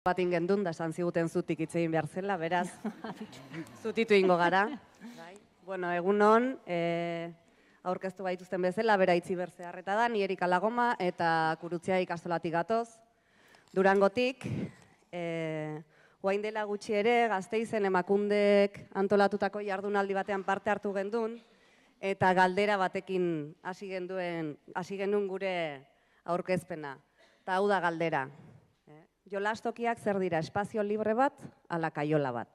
bat ingendun, da esan ziguten zutik hitz egin behar zela, beraz, zutitu ingo gara. Bueno, egunon, aurkeztu gaituzten bezala, bera itzi berzearreta da, ni Erika Lagoma eta Kurutzea ikastolatik gatoz. Durangotik, orain dela gutxi ere, Gasteizen Emakundek antolatutako jardunaldi batean parte hartu gendun, eta galdera batekin hasi genuen gure aurkezpena. Eta hau da galdera. Jolastokiak zer dira, espazio libre bat, ala kaiola bat?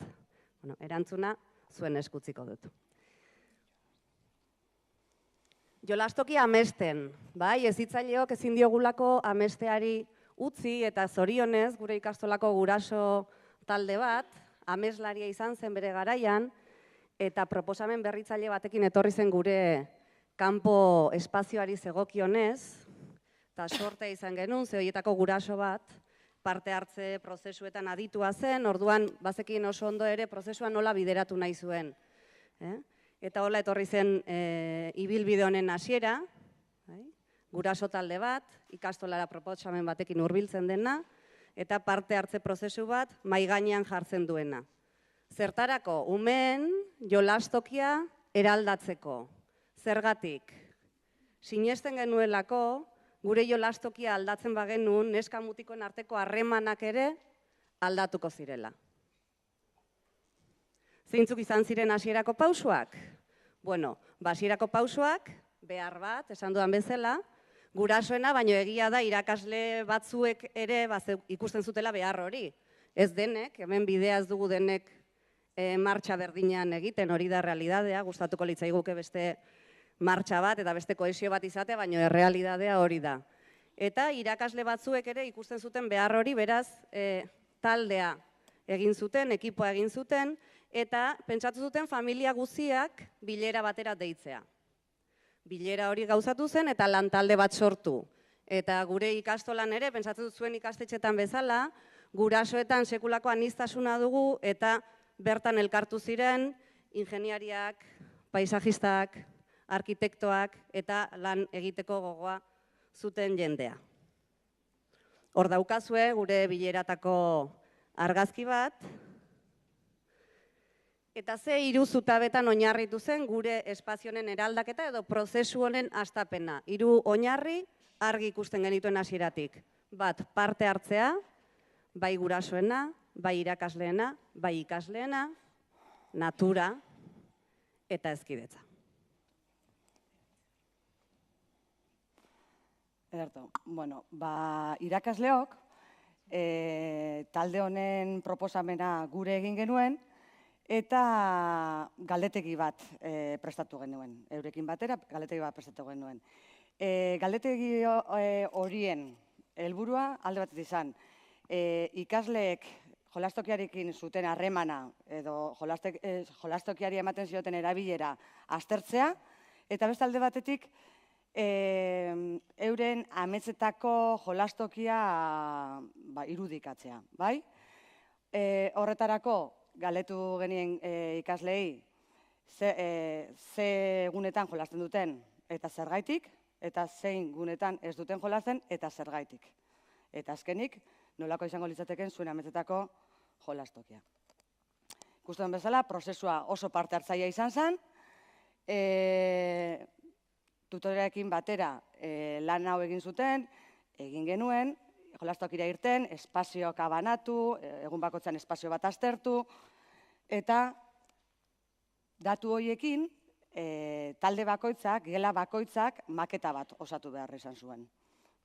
Bueno, erantzuna zuen eskutziko dut. Jolastokia amesten, bai, hezitzaileok ezin diogulako amesteari utzi eta zorionez gure ikastolako guraso talde bat, ameslaria izan zen bere garaian, eta proposamen berritzaile batekin etorri zen gure kanpo espazioari zegokionez, eta sortea izan genuen, ze horietako guraso bat, parte hartze prozesuetan aditua zen, orduan bazekin oso ondo ere prozesua nola bideratu nahi zuen. Eta hola etorri zen ibilbide honen hasiera, guraso talde bat, ikastolara proposamen batekin hurbiltzen dena, eta parte hartze prozesu bat mahai gainean jartzen duena. Zertarako, umeen jolastokia eraldatzeko. Zergatik, sinesten genuelako, gure jolastokia aldatzen bagenuen, neska mutikoen arteko harremanak ere aldatuko zirela. Zeintzuk izan ziren hasierako pausoak? Bueno, hasierako pausoak, behar bat, esan dudan bezala, gurasoena, baino egia da irakasle batzuek ere ikusten zutela behar hori. Ez denek, hemen bidea ez dugu denek martxa berdinean egiten, hori da realidadea, gustatuko litzaiguke beste martxa bat eta beste kohesio bat izate, baina errealidadea hori da. Eta irakasle batzuek ere ikusten zuten behar hori, beraz, taldea egin zuten, ekipoa egin zuten, eta pentsatu zuten familia guztiak bilera batera deitzea. Bilera hori gauzatu zen eta lantalde bat sortu. Eta gure ikastolan ere, pentsatu zuen ikastetxetan bezala, gurasoetan sekulako aniztasuna dugu eta bertan elkartu ziren ingeniariak, paisajistak, arkitektoak eta lan egiteko gogoa zuten jendea. Hor daukazue gure bileratako argazki bat, eta ze hiru zutabetan oinarritu zen gure espazionen eraldaketa edo prozesu honen hastapena. Hiru oinarri argi ikusten genituen hasieratik. Bat, parte hartzea, bai gurasoena, bai irakasleena, bai ikasleena, natura eta hezkidetza. Ederto, bueno, irakasleok talde honen proposamena gure egin genuen eta galdetegi bat prestatu genuen. Eurekin batera galdetegi bat prestatu genuen. Galdetegi horien helburua alde batetik izan, ikasleek jolastokiarekin zuten harremana edo jolastokiari ematen zioten erabilera aztertzea, eta beste alde batetik euren ametsetako jolastokia irudikatzea, bai? Horretarako galdetu genien ikaslei ze gunetan jolasten duten eta zergaitik, eta zein gunetan ez duten jolasten eta zergaitik. Eta azkenik, nolako izango litzateken zuen ametsetako jolastokia. Ikusten bezala, prozesua oso parte hartzailea izan zen, tutorearekin batera lan hau egin zuten, egin genuen, jolastokira irten, espazioak abanatu, egun bakoitzan espazio bat aztertu, eta datu horiekin talde bakoitzak, gela bakoitzak maketa bat osatu behar izan zuen.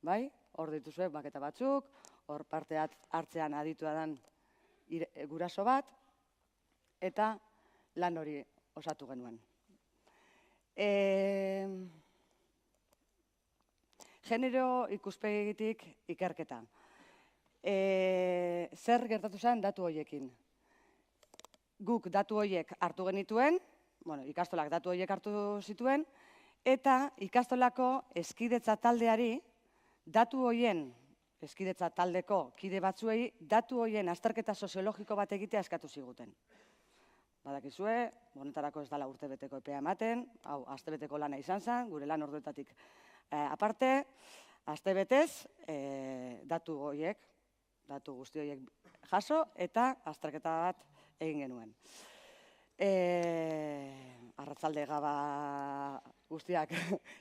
Hor dituzue maketa batzuk, hor parte hartzean aditua den guraso bat, eta lan hori osatu genuen. Genero ikuspegitik ikerketa. Zer gertatu zen datu horiekin? Guk datu horiek hartu genituen, ikastolak datu horiek hartu zituen, eta ikastolako hezkidetza taldeari datu horien, hezkidetza taldeko kide batzuei, datu horien azterketa soziologiko bat egitea eskatu ziguten. Badakizue, honetarako ez dela urtebeteko epea ematen, hau, astebeteko lana izan zen, gure lan orduetatik aparte, astebetez, datu horiek datu guzti horiek jaso eta azterketa bat egin genuen. Arratzalde gaba guztiak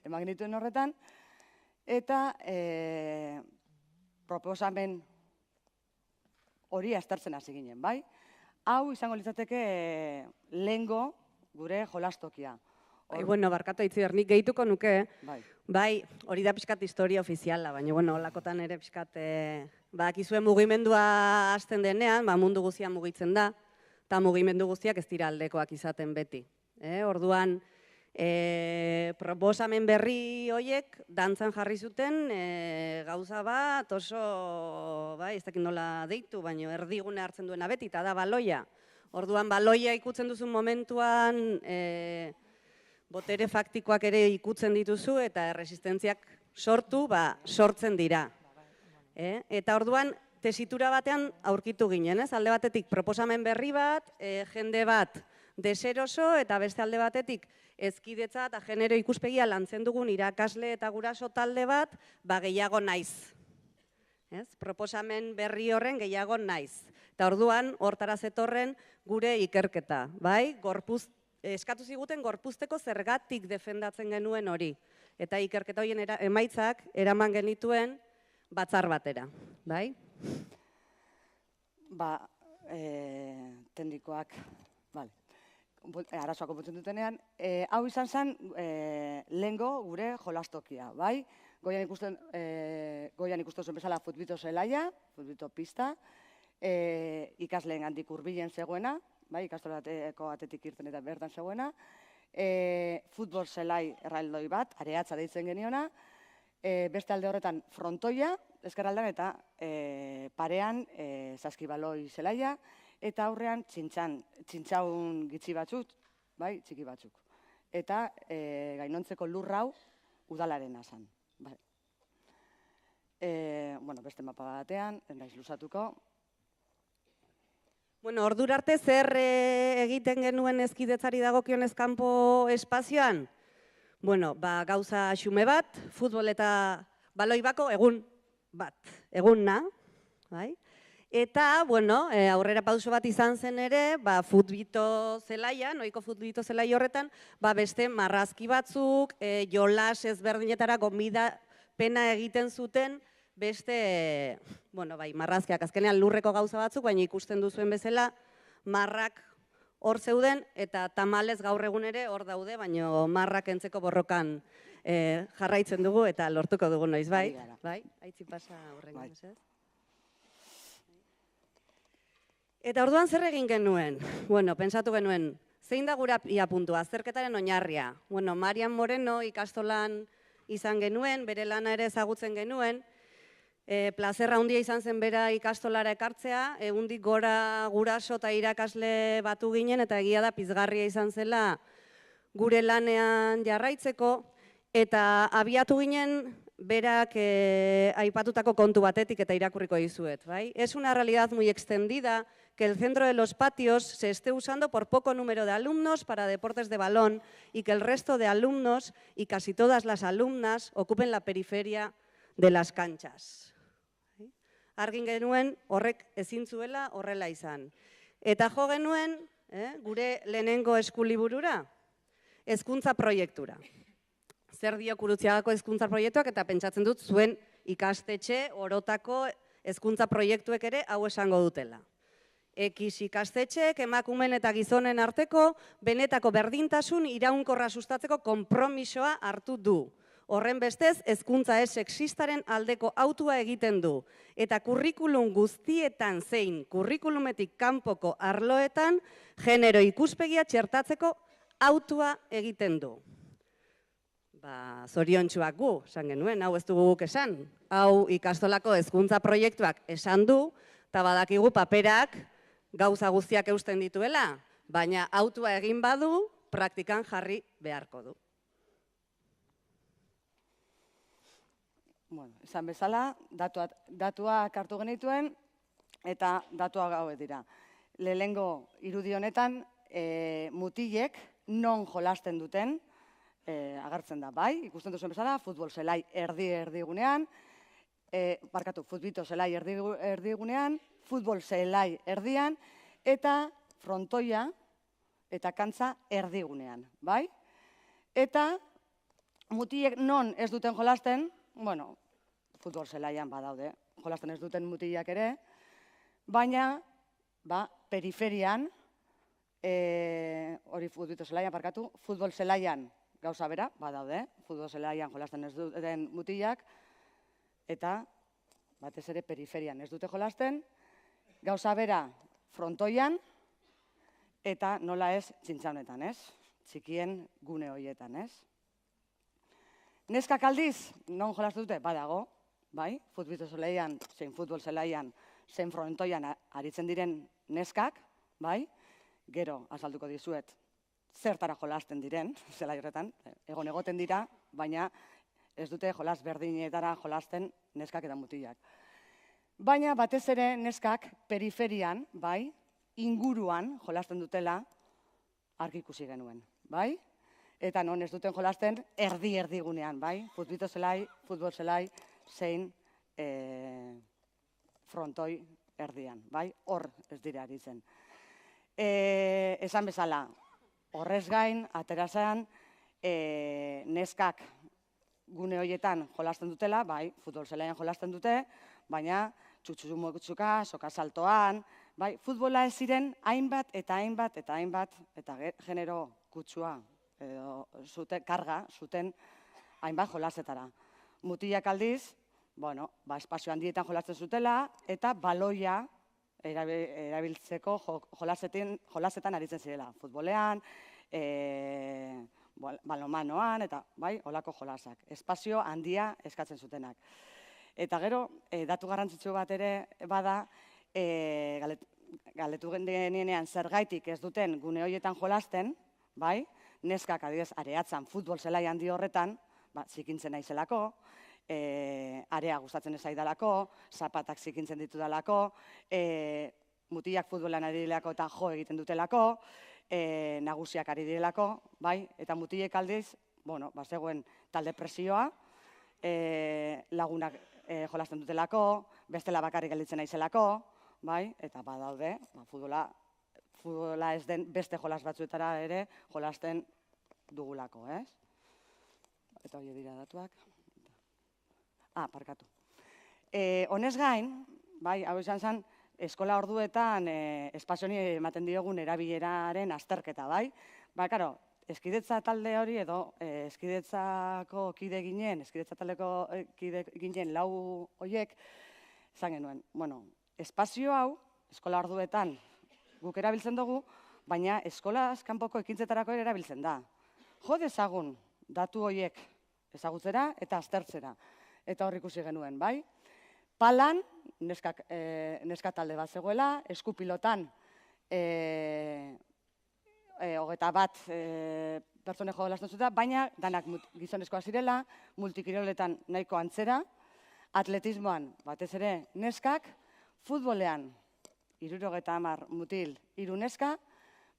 eman genituen horretan, eta proposamen hori aztertzen hasi ginen, bai? Hau izango litzateke lehengo gure jolastokia. Bueno, barkatu Itziar, nik gehituko nuke, Bai. bai, hori da pixkat historia ofiziala, baina, bueno, holakotan ere pixkat, bakizuen mugimendua hasten denean, mundu guztia mugitzen da, eta mugimendu guztiak ez dira aldekoak izaten beti. Orduan, proposamen berri horiek dantzan jarri zuten gauza bat oso, bai, ez dakit nola deitu, baina erdigune hartzen duena beti, eta da baloia. Orduan, baloia ikutzen duzun momentuan, botere faktikoak ere ikutzen dituzu eta erresistentziak sortu, sortzen dira. Eta orduan, tesitura batean aurkitu ginen, ez? Alde batetik proposamen berri bat, jende bat deseroso eta beste alde batetik ezkidetza eta genero ikuspegia lantzen dugun irakasle eta guraso talde bat, gehiago naiz. Proposamen berri horren gehiago naiz. Eta orduan, hortara zetorren gure ikerketa, bai? Eskatu ziguten gorpuzteko zergatik defendatzen genuen hori. Eta ikerketa horien emaitzak eraman genituen batzar batera, bai? Teknikoak, arazoak konpontzen dutenean, hau izan zen lehengo gure jolastokia, bai? Goian ikusten zuen bezala futbito zelaia, futbito pista, ikasleen handik hurbilen zegoena, bai, ikastolateko atetik irten eta bertan zegoena, futbol zelai erraldoi bat, areatza deitzen geniona, beste alde horretan frontoia, ezkerraldean eta parean saskibaloi zelaia, eta aurrean txintxaun gitxi batzuk, bai, txiki batzuk. Eta gainontzeko lurrau udalaren azan. Beste mapa batean, ez naiz luzatuko. Bueno, ordura arte zer egiten genuen ezkidetzari dagokionez kanpo espazioan? Bueno, gauza xume bat, futbol eta baloi bako egun bat, egunna, bai? Eta, bueno, aurrera pauso bat izan zen ere, futbito zelaia, noiko futbito zelai horretan, beste marrazki batzuk, jolas ezberdinetara gomida pena egiten zuten, beste, marrazkiak, azkenean lurreko gauza batzuk, baina ikusten duzuen bezala, marrak hor zeuden, eta tamalez gaur egun ere hor daude, baina marrak entzeko borrokan jarraitzen dugu, eta lortuko dugu noiz, bai? Bai? Aitzi pasa horrengo, ez? Eta orduan zer egin genuen? Bueno, pensatu genuen, zein da gura puntua, azterketaren oinarria? Bueno, Marian Moreno ikastolan izan genuen, bere lana ere ezagutzen genuen, plazerra handia izan zen bera ikastolara ekartzea, egundik gora guraso eta irakasle batu ginen, eta egia da pizgarria izan zela gure lanean jarraitzeko, eta abiatu ginen berak aipatutako kontu batetik eta irakurriko dizuet. Es una realidad muy extendida que el centro de los patios se esté usando por poco número de alumnos para deportes de balón y que el resto de alumnos y casi todas las alumnas ocupen la periferia de las canchas. Argin genuen horrek ezin zuela horrela izan. Eta jo genuen gure lehenengo eskuliburura, hezkuntza proiektura. Zer dio Gurutziagako hezkuntza proiektuak eta pentsatzen dut zuen ikastetxe orotako hezkuntza proiektuek ere hau esango dutela. X ikastetxek emakumeen eta gizonen arteko benetako berdintasun iraunkorra sustatzeko konpromisoa hartu du. Horren bestez, hezkuntza ez sexistaren aldeko autua egiten du. Eta kurrikulum guztietan zein kurrikulumetik kanpoko arloetan genero ikuspegia txertatzeko autua egiten du. Zoriontsuak gu, esan genuen, hau ez dugu guk esan. Hau ikastolako hezkuntza proiektuak esan du, eta badakigu paperak gauza guztiak eusten dituela, baina autua egin badu, praktikan jarri beharko du. Esan bezala, datuak hartu genituen eta datuak hauek dira. Lehenengo irudi honetan, mutilek non jolasten duten, agertzen da, bai, ikusten duzuen bezala, futbol zelai erdigunean, futbito zelai erdigunean, futbol zelai erdian, eta frontoia eta kantza erdigunean, bai? Eta mutilek non ez duten jolasten, bueno, futbol zelaian badaude, jolasten ez duten mutilak ere, baina periferian, hori futbito zelaian futbol zelaian gauza bera, badaude, futbol zelaian jolasten ez duten mutilak, eta batez ere periferian ez dute jolasten, gauza bera frontoian, eta nola ez txintxaunetan, ez? Txikien gune horietan, ez? Neskak aldiz, non jolastu dute? Badago, bai? Futbito zelaian, zein futbol zelaian, zein frontoian aritzen diren neskak, bai? Gero, azalduko dizuet, zertara jolasten diren, zelai horretan, egoten dira, baina ez dute jolas berdinetara jolasten neskak eta mutilak. Baina batez ere neskak periferian, bai, inguruan jolasten dutela argi ikusi genuen, bai? Eta non ez duten jolasten erdigunean, bai? Futbito zelai, futbol zelai, zein frontoi erdian, bai? Hor ez dira aritzen. Esan bezala, horrez gain, aterazan, neskak gune horietan jolasten dutela, bai, futbol zelaian jolasten dute, baina txutxumotxuka, soka saltoan, bai, futbola ez ziren hainbat, eta genero kutsua, karga, zuten hainbat jolasetara. Mutilak aldiz, bueno, espazio handietan jolasten zutela, eta baloia erabiltzeko jolasetan aritzen zirela. Futbolean, balonmanoan, eta bai, holako jolasak. Espazio handia eskatzen zutenak. Eta gero, datu garrantzitsu bat ere bada, galetu genean zergaitik ez duten gune horietan jolasten, bai, neskak adibidez areatzan futbol zelai handi horretan, zikintzen naizelako, area gustatzen ez zaidalako, zapatak zikintzen ditudalako, mutilak futbolan ari direlako eta jo egiten dutelako, nagusiak ari direlako, bai, eta mutilek aldiz, bueno, zegoen talde presioa, lagunak jolasten dutelako, bestela bakarrik gelditzen naizelako, bai, eta badaude, futbola ez den beste jolas batzuetara ere jolasten dugulako, ez? Eta hori dira datuak. Parkatu. Honez gain, bai, hau izan zen, eskola orduetan espazioni ematen diogun erabileraren azterketa, bai? Karo, eskidetza talde hori edo eskidetzako kide ginen, eskidetza taldeko kide ginen lau horiek, izan genuen, bueno, espazio hau, eskola orduetan guk erabiltzen dugu, baina eskola kanpoko ekintzetarako ere erabiltzen da. Jo dezagun datu horiek ezagutzera eta aztertzera. Eta hor ikusi genuen, bai? Palan, neska talde bat zegoela, eskupilotan 21 pertsone jolasten zuten, baina danak gizonezkoak zirela, multikiroletan nahiko antzera, atletismoan batez ere neskak, futbolean 70 mutil 3 neska,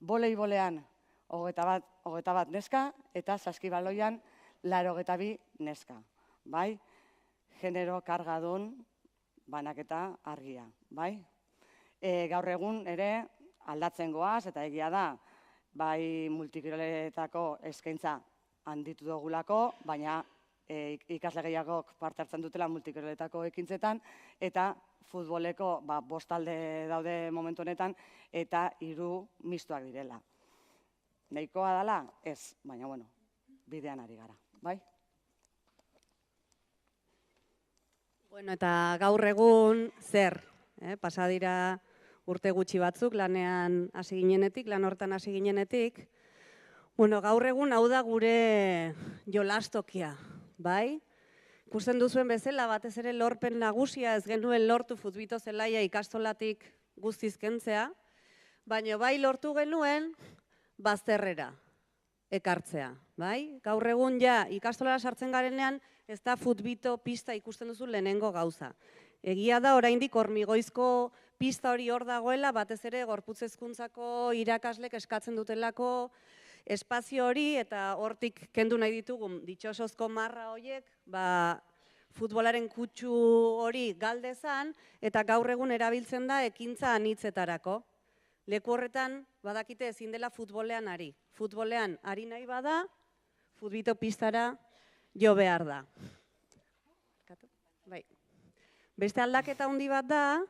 voleibolean 21 neska, eta saskibaloian 82 neska, bai? Genero kargadun banaketa argia, bai? Gaur egun ere aldatzen goaz, eta egia da, bai multikiroletako eskaintza handitu dugulako, baina ikasle gehiagok parte hartzen dutela multikiroletako ekintzetan, eta futboleko 5 talde daude momentu honetan, eta 3 mistoak direla. Nahikoa dela? Ez, baina, bueno, bidean ari gara, bai? Bueno, eta gaur egun zer, pasa dira urte gutxi batzuk lanean hasi ginenetik, lan hortan hasi ginenetik. Bueno, gaur egun hau da gure jolastokia, bai? Ikusten duzuen bezala, batez ere lorpen nagusia ez genuen lortu futbito zelaia ikastolatik guztiz kentzea, baina bai lortu genuen bazterrera ekartzea, bai? Gaur egun ja ikastolara sartzen garenean ez da futbito pista ikusten duzu lehenengo gauza. Egia da oraindik hormigoizko pista hori hor dagoela, batez ere gorputz hezkuntzako irakaslek eskatzen dutelako espazio hori, eta hortik kendu nahi ditugun ditxosozko marra horiek, futbolaren kutsu hori galdezan, eta gaur egun erabiltzen da ekintza anitzetarako. Leku horretan, badakite ezin dela futbolean ari. Futbolean ari nahi bada, futbito pistara jo behar da. Bai. Beste aldaketa handi bat da,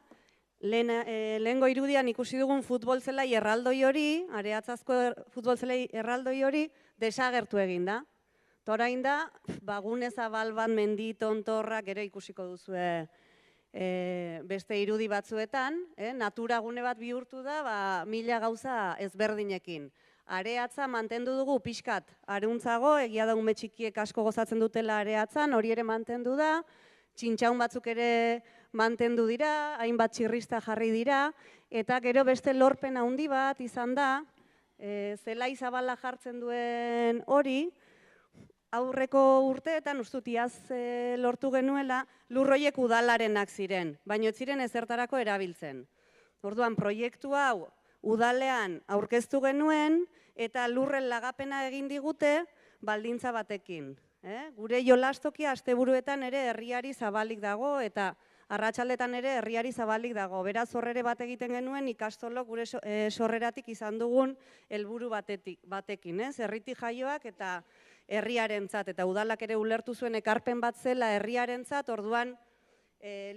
lehengo irudian ikusi dugun futbol zelai erraldoi hori, areatzazko futbol zelai erraldoi hori, desagertu egin da. Orain da, gune zabal bat, mendi, tontorrak, ere ikusiko duzue beste irudi batzuetan, natura gune bat bihurtu da, mila gauza ezberdinekin. Areatza mantendu dugu pixkat aruntzago, egia da ume txikiek asko gozatzen dutela areatzan, hori ere mantendu da, txintxaun batzuk ere mantendu dira, hainbat txirrista jarri dira, eta gero beste lorpen handi bat izan da, zelai zabala jartzen duen hori, aurreko urteetan, ustut iaz lortu genuela, lurroiek udalarenak ziren, baina ez ziren ezertarako erabiltzen. Orduan, proiektu hau udalean aurkeztu genuen, eta lurren lagapena egin digute baldintza batekin. Gure jolastokia asteburuetan ere herriari zabalik dago, eta arratsaldetan ere herriari zabalik dago. Beraz, horrere bat egiten genuen ikastolok gure sorreratik izan dugun helburu batekin. Herritik jaioak eta herriarentzat, eta udalak ere ulertu zuen ekarpen bat zela herriarentzat, orduan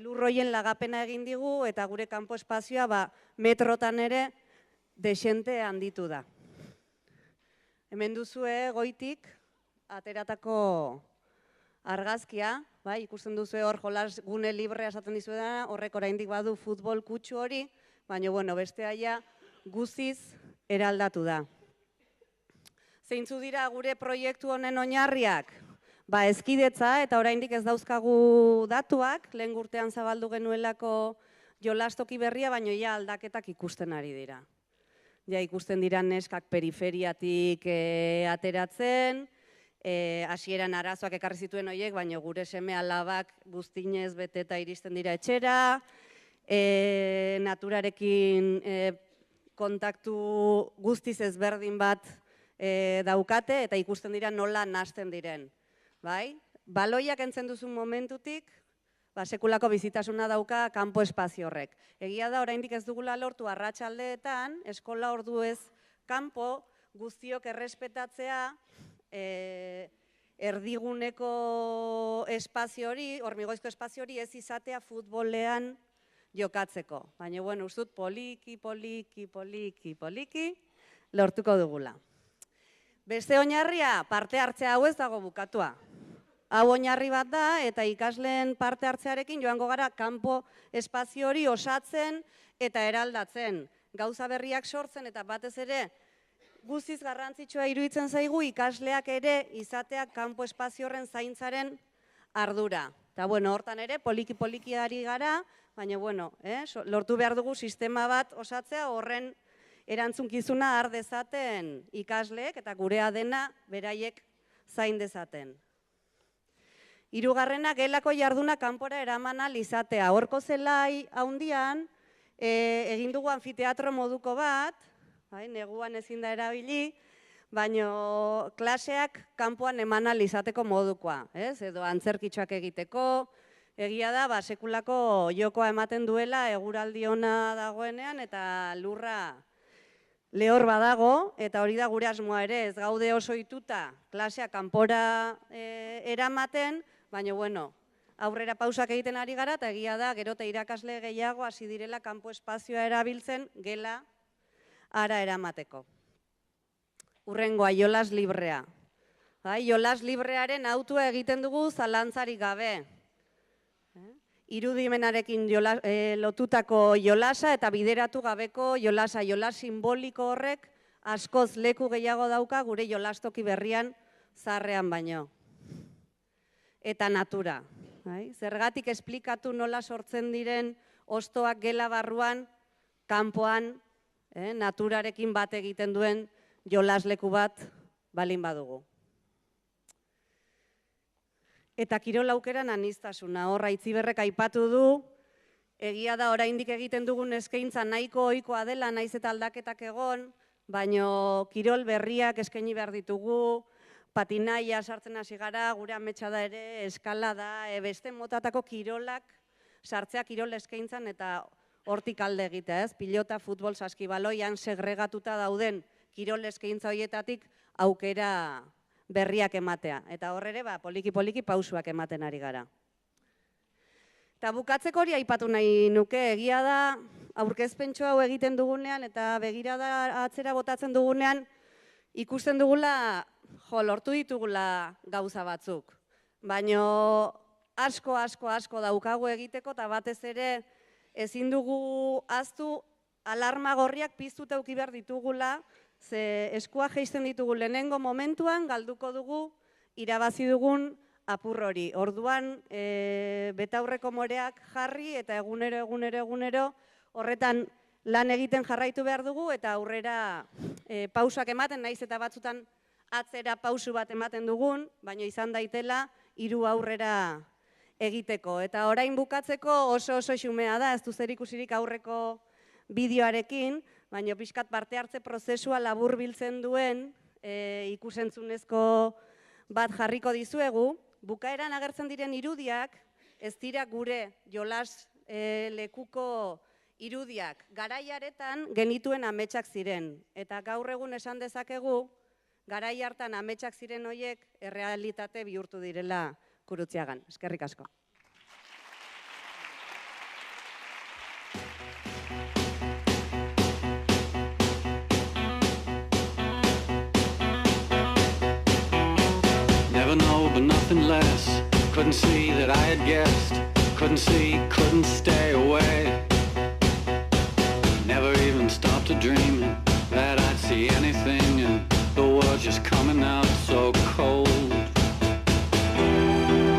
lurroien lagapena egin digu, eta gure kanpo espazioa metrotan ere desente handitu da. Hemen duzue goitik ateratako argazkia, ikusten duzue hor jolas gune librea esaten dizuedana, horrek oraindik badu futbol kutsu hori, baina beste aia guztiz eraldatu da. Zeintzu dira gure proiektu honen oinarriak? Hezkidetza, eta oraindik ez dauzkagu datuak, lehen urtean zabaldu genuelako jolastoki berria, baina ja aldaketak ikusten ari dira. Ja ikusten dira neskak periferiatik ateratzen, hasieran arazoak ekarri zituen horiek, baina gure seme alabak guztinez beteta iristen dira etxera, naturarekin kontaktu guztiz ezberdin bat daukate, eta ikusten dira nola nahasten diren. Baloiak entzen duzun momentutik, sekulako bizitasuna dauka kanpo espazio horrek. Egia da, oraindik ez dugula lortu arratsaldeetan, eskola orduez kanpo guztiok errespetatzea erdiguneko espazio hori, hormigoizko espazio hori ez izatea futbolean jokatzeko. Baina, uste dut poliki lortuko dugula. Beste oinarria, parte hartzea hau ez dago bukatua. Hau oinarri bat da, eta ikasleen parte hartzearekin joango gara kanpo espazio hori osatzen eta eraldatzen. Gauza berriak sortzen, eta batez ere guztiz garrantzitsua iruditzen zaigu ikasleak ere izateak kanpo espazio horren zaintzaren ardura. Eta hortan ere poliki ari gara, baina lortu behar dugu sistema bat osatzea horren erantzunkizuna har dezaten ikasleek eta gurea dena beraiek zain dezaten. Hirugarrena, gelako jarduna kanpora eraman ahal izatea. Horko zelai handian egin dugu anfiteatro moduko bat, neguan ezin da erabili, baina klaseak kanpoan eman ahal izateko modukoa, edo antzerkitxoak egiteko, egia da, sekulako jokoa ematen duela eguraldi ona dagoenean eta lurra lehor badago, eta hori da gure asmoa ere, ez gaude oso ohituta klaseak kanpora eramaten, baina aurrera pausak egiten ari gara, eta egia da, gero eta irakasle gehiago hasi direla kanpo espazioa erabiltzen gela ara eramateko. Hurrengoa, jolas librea. Jolas librearen autua egiten dugu zalantzarik gabe. Irudimenarekin lotutako jolasa eta bideratu gabeko jolasa. Jolas simboliko horrek askoz leku gehiago dauka gure jolastoki berrian zaharrean baino. Eta natura. Zergatik esplikatu nola sortzen diren hostoak gela barruan, kanpoan, naturarekin bat egiten duen jolasleku bat balin badugu. Eta kirol aukeran aniztasuna, hor Aitziberrek aipatu du, egia da oraindik egiten dugun eskaintza nahiko ohikoa dela, naiz eta aldaketak egon, baino kirol berriak eskaini behar ditugu, patinaia sartzen hasi gara, gure ametsa da ere, eskalada, beste motatako kirolak sartzea kirol eskaintzan eta hortik alde egitea, ez? Pilota, futbol, saskibaloian segregatuta dauden kirol eskaintza horietatik aukera berriak ematea. Eta hor ere, poliki-poliki pausuak ematen ari gara. Eta bukatzeko hori aipatu nahi nuke, egia da aurkezpentxo hau egiten dugunean eta begirada atzera botatzen dugunean ikusten dugula, lortu ditugula gauza batzuk. Baina asko daukagu egiteko eta batez ere ezin dugu ahaztu alarma gorriak piztuta eduki behar ditugula, ze eskua jaisten ditugu lehenengo momentuan galduko dugu irabazi dugun apur hori. Orduan betaurreko moreak jarri eta egunero horretan lan egiten jarraitu behar dugu eta aurrera pausak ematen, naiz eta batzutan atzera pausu bat ematen dugun, baina izan daitela 3 aurrera egiteko. Eta orain bukatzeko oso xumea da, ez du zer ikusirik aurreko bideoarekin, baina pixkat parte hartze prozesua labur biltzen duen ikusentzunezko bat jarriko dizuegu. Bukaeran agertzen diren irudiak, ez dira gure jolas lekuko irudiak. Garai haretan genituen ametsak ziren. Eta gaur egun esan dezakegu, garai hartan ametsak ziren horiek errealitate bihurtu direla Gurutziagan. Eskerrik asko. Never know, but nothing less. Couldn't see that I had guessed. Couldn't see, couldn't stay away. Never even stopped to dream that I'd see anything, and the world's just coming out so cold.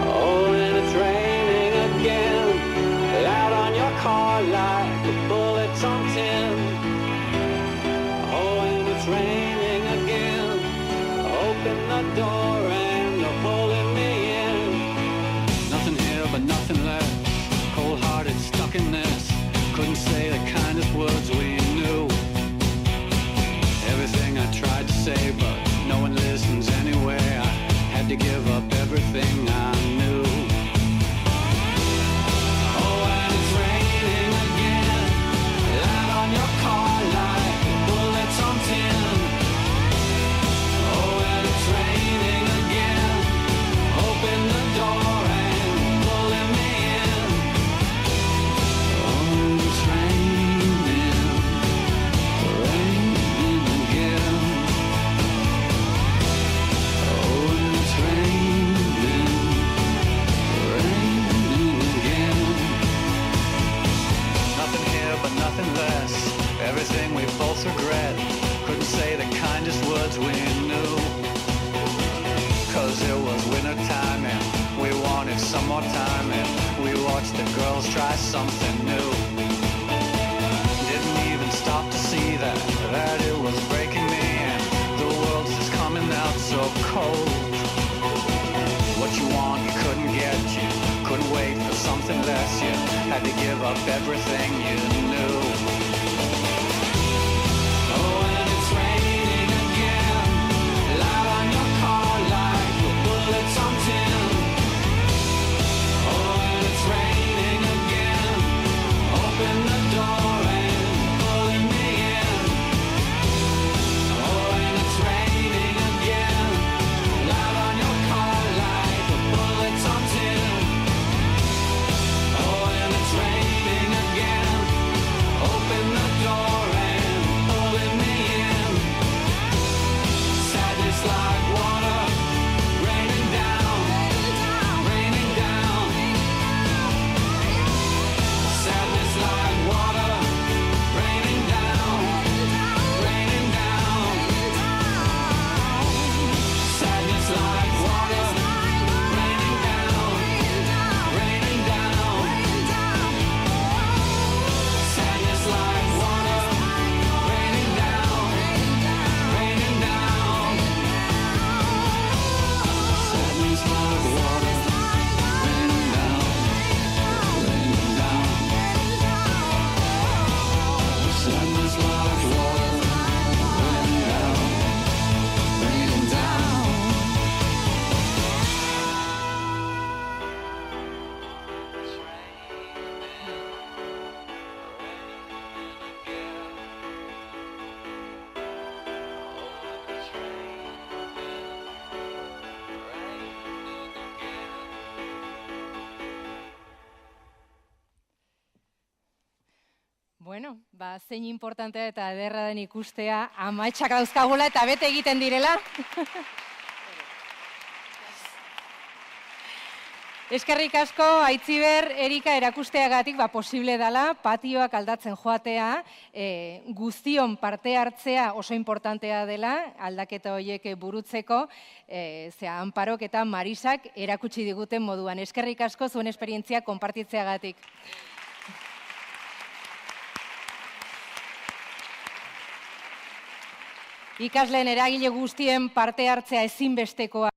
Oh, and it's raining again, out on your car like the bullets on tin. Oh, and it's raining again, open the door and you're pulling me in. Nothing here but nothing less, cold-hearted, stuck in this. Couldn't say the kindest words we knew. Everything I tried to say, but no one listens anyway. I had to give up everything I knew. Oh, and it's raining again, light on your car like bullets on tin. Oh, and it's raining again, open the door and pulling me in. Oh, it's raining again. Oh, and it's raining again. Nothing here but nothing less, everything we both regret. Couldn't say the kindest words we knew, 'cause it was winter time and we wanted some more time, and we watched the girls try something new. Didn't even stop to see that it was breaking me, and the world's just coming out so cold. What you want you couldn't get, you couldn't wait for something less, you had to give up everything you knew. Oh, and it's raining again, light on your car like the bullets on tin. Oh, and it's raining again, open the door and pulling me in. Oh, and it's raining again, light on your car like the bullets on tin. Oh, and it's raining again, Bueno, zein importantea eta ederra den ikustea, amaitxak dauzkagula eta bete egiten direla. Eskerrik asko, Aitziber, Erika erakusteagatik posible dela, patioak aldatzen joatea, guztion parte hartzea oso importantea dela, aldaketa horiek burutzeko, zea Anparok eta Marisak erakutsi diguten moduan. Eskerrik asko zuen esperientzia konpartitzeagatik. Ikasleen eragile guztien parte hartzea ezinbestekoa.